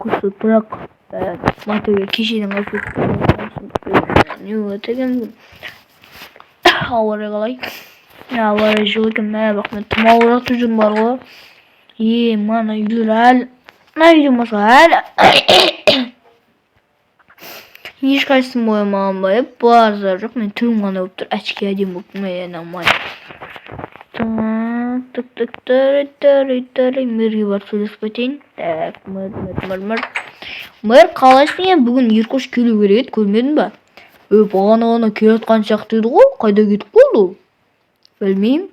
көрсетіп бірақ матөге кешеден өтеген ауа райы қалай? Ауа райы жылы екен, бақ мен тым ауыратып жүрмін бар ғой. Мана үйлер әлі, мына үйден басқа әлі ешқайсысын боямаған ба? Базар жоқ, мен түрім ғана болып тұр, әшке әдем болып мэрге барып сөйлесіп кетейін. Так, мэр қалайсың? Бүгін Еркош келу керек еді, көрмедің ба? Бағана келе жатқан сияқты еді ғой, қайда кетіп қалды ол? Білмеймін.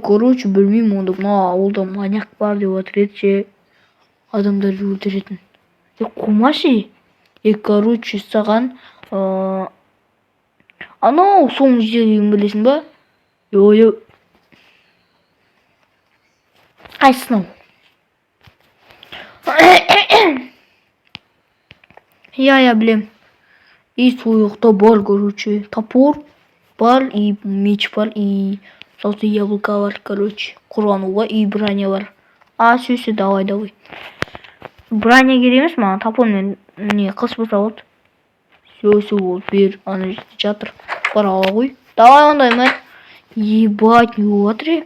Короче, білмеймін, онда мына ауылда маньяк бар деп отыр еді, адамдар өлтіретін. Қумашы. Короче, саған анау соңғы жерін білесің ба? Қайсың? Білем. И сояқта бар, короче, топор бар, и меч бар, и желтое яблоко бар, короче, қорғануға, и броня бар. Сөйсе, давай. Броня керек емес, маған топормен не қылыш болса болды. Сөйсе болды, бер, ана жерде жатыр. Бар, ала ғой. Давай ондай, мэр. Ебать, не болып жатыр?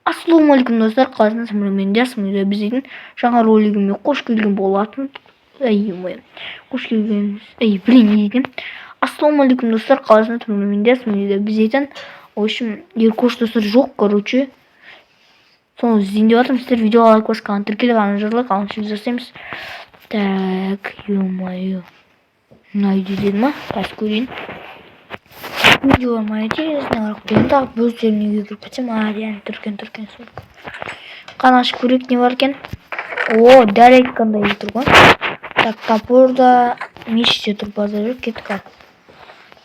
Ассалаумағалейкум достар, қалайсыңдар? Мен жасымын, біздің жаңа ролигіме қош келген болатын. Қош келген. Не екен? Ассалаумағалейкум достар, қалайсыңдар? Мен жасымын, біздің. В общем, Еркош достар жоқ, короче. Соны іздейін деп жатырмын. Сіздер видеоға лайк басқан, тіркеліп ғана жырлық, алыншын жасаймыз. Так, ё-моё. Мына үйде деді ма? Қайсы көрейін. Видео моя интересная, бірақ тағы бөздеріне үйге кіріп кетсем, реально түркен сұрық. Қан ашып көрейік, не бар екен? Дәрет қандай тұр ғой. Так, топор да, меч те тұр, базар жоқ, кеттік ал.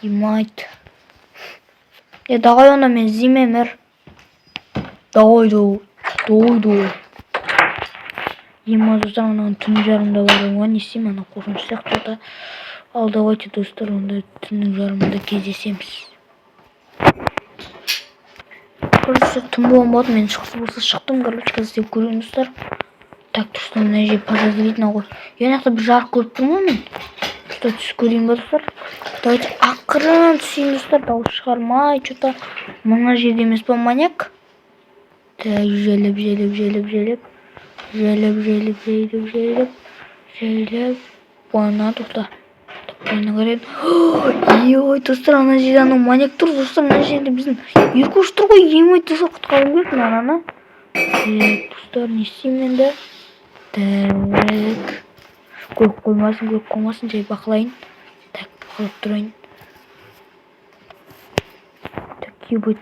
Емайт. Давай онда мен іздеймін, мэр. Давай. Достар, анаған түннің жарымда бар оңға, не істеймін, ана қорқыныш сияқты. Ал давайте, достар, онда түннің жарымында кездесеміз. Короче, түн болған болады, мен шықты болса шықтым, короче, қазір істеп көрейін, достар. Так, достар, мына жер подозрительно ғой. Яғни бір жарық көріп тұрмын мен. Что түс көрейін ба, достар? Давайте ақырын түсейін, достар, дауыс шығармай, что-то мына жерде емес па маньяк? Так, желеп. Бойна, тоқта. Бойна қарайын. Ой, достар, ана жерде ана маньяк тұр, достар, ана жерде біздің Еркош тұр ғой, емой, достар, құтқарып көрсін ананы. Достар, не істеймін енді? Так. Көріп қоймасын, жай бақылайын. Так, бақылап тұрайын. Так, ебать,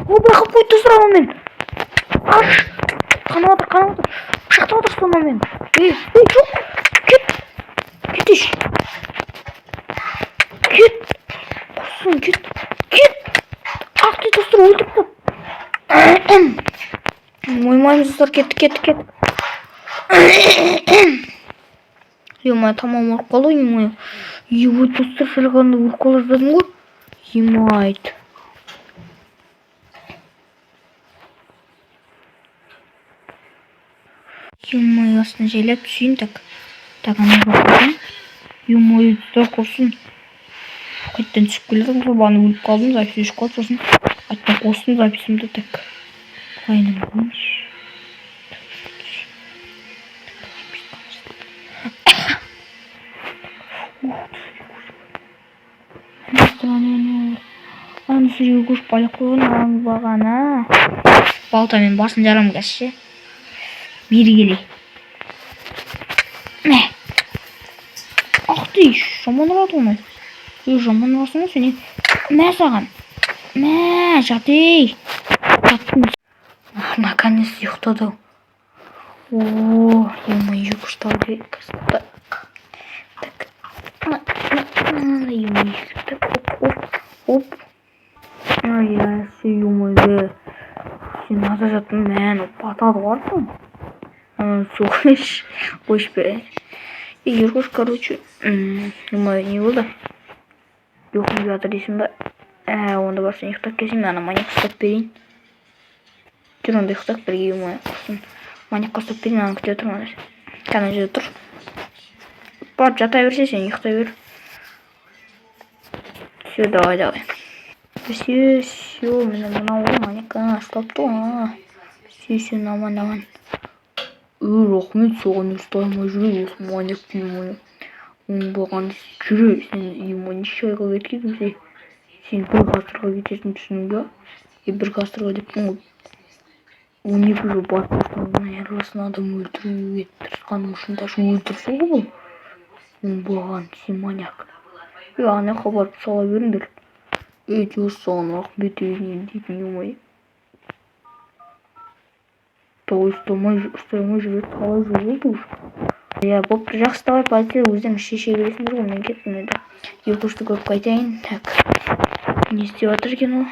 бірақ қойды, достар, анамен. Қанаватыр. Шақтаватыр сонамен. Жоқ. Кет. Құсын, кет. Ақты, достар, өлтірді. Моймаймыз, достар, кеттік. Емай, тамам ұрып қалу, емай. Ебай, достар, шалғанды ұрып қалаздадым ғой. Емайт. Емай, астын жайлап түсейін, так, ана бақылайын. Емай, достар, құрсын. Қайттан түсіп келеді, баны өліп қалдым, запись өшіп қалды, сосын қайттан қостым записімді, так. Қайным қоймыш. Аны сүрегі көшіп байлап қойған бағана. Балтамен басын жарам кәші. Бері келей. Ақ дей, жаман ұрады оны. Жаман ұрасың сені. Саған. Жатей. Наконец ұйықтады. Емай, ұйқыштау керек. Так. Емай, оп. Емай, сен ата жаттың, мән, батады бардың. Соғыш, қойш бе. Еркош, короче, емай, не болды? Жоқым жатыр дейсің ба? Онда барсын ұйықтап келсің, ана маньяк ұстап берейін. Жүр, онда ұйықтап бірге емай. Маньякқа ұстап берейін, аны күтіп отырмын. Кәне жерде тұр. Барып жата берсе, сен ұйықтай бер. Все, давай. Все, міне мынау ғой маньяк. Ұстапты ғой. Все, аман. Рахмет, соған ұстай алмай жүре, осы маньяк деймін. Оңбаған жүре, сен үйіме неше айға кеткенсің, сен бір ғасырға кетесің, түсінің бе? Бір ғасырға деппін ғой. 12 жыл бас бостандығынан айырыласың, адам өлтіруге тырысқаның үшін ташы өлтірсің ғой бұл. Оңбаған, сен маньяк. Ана хабарып сала беріңдер. Өте саған рахмет дейтін емай. Ұстамай жүреді, қалай жүреді ұш. Бопты, жақсы, давай полиция өзің шеше бересіңдер ғой, мен кеттім енді. Екіншті көріп қайтайын. Так, не істеп жатыр екен ол?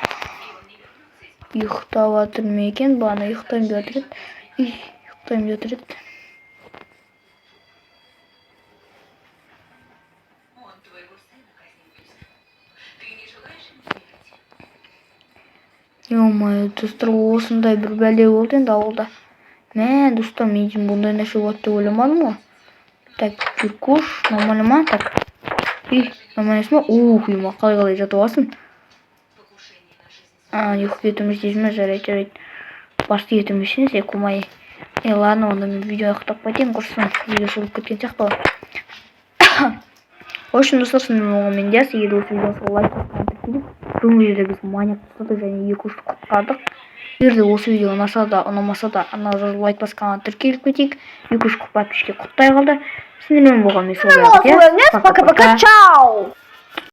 Ұйықтап жатыр ма екен? Бана ұйықтайын деп жатыр еді. Ұйықтайын деп жатыр еді. Ё-моё, достар, осындай бір бәле болды енді ауылда. Мә, достар, мен бұндай нәрсе болады деп ойламадым ғой. Так, Киркош, нормально ма? Так. Нормально ма? Үйма, қалай жатып аласың? Ұйқы кетіміз дейсің ме? Жарайды. Басты етіміз сен, сен қумай. Ладно, онда мен видео аяқтап қайтайын, құрсын. Видео шылып кеткен сияқты. В общем, достар, мен дияс, егер осы видеоға лайк басқан бүгінгі жерде біз маньяк ұстадық және 2-3 құтқардық. Егер де осы видео ұнамаса да лайк басқанға тіркеліп кетейік. 2-3 подписчикке құттай қалды. Сіздермен болған мен сол. Пока-пока, чао!